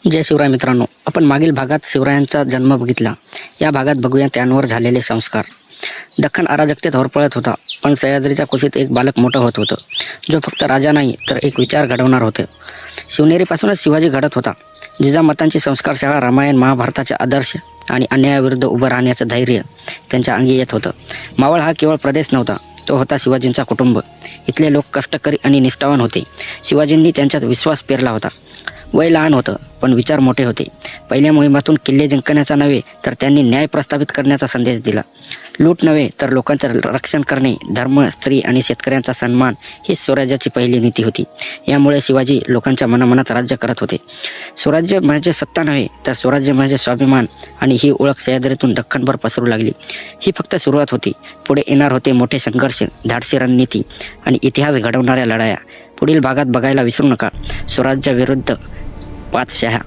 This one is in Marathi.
जय शिवराय मित्रांनो, आपण मागील भागात शिवरायांचा जन्म बघितला. या भागात बघूया त्यांवर झालेले संस्कार. दख्खन अराजकतेत होरपळत होता, पण सह्याद्रीच्या कुशीत एक बालक मोठं होत होतं, जो फक्त राजा नाही तर एक विचार घडवणार होते. शिवनेरीपासूनच शिवाजी घडत होता. जिजामातांची संस्कारशाळा, रामायण महाभारताचे आदर्श आणि अन्यायाविरुद्ध उभं राहण्याचं धैर्य त्यांच्या अंगी येत होतं. मावळ हा केवळ प्रदेश नव्हता, तो होता शिवाजींचा कुटुंब. इथले लोक कष्टकरी आणि निष्ठावान होते. शिवाजींनी त्यांच्यात विश्वास पेरला होता. वय लहान होतं, पण विचार मोठे होते. पहिल्या मोहिमातून किल्ले जिंकण्याचा नव्हे तर त्यांनी न्याय प्रस्थापित करण्याचा संदेश दिला. लूट नव्हे तर लोकांचं रक्षण करणे, धर्म, स्त्री आणि शेतकऱ्यांचा सन्मान ही स्वराज्याची पहिली नीती होती. यामुळे शिवाजी लोकांच्या मनामनात राज्य करत होते. स्वराज्य म्हणजे सत्ता नव्हे तर स्वराज्य म्हणजे स्वाभिमान, आणि ही ओळख सह्याद्रीतून दख्खनभर पसरू लागली. ही फक्त सुरुवात होती. पुढे येणार होते मोठे संघर्ष, धाडसी रणनीती आणि इतिहास घडवणाऱ्या लढाया. पुढील भागात बघायला विसरू नका. स्वराज्याविरुद्ध पातशहा.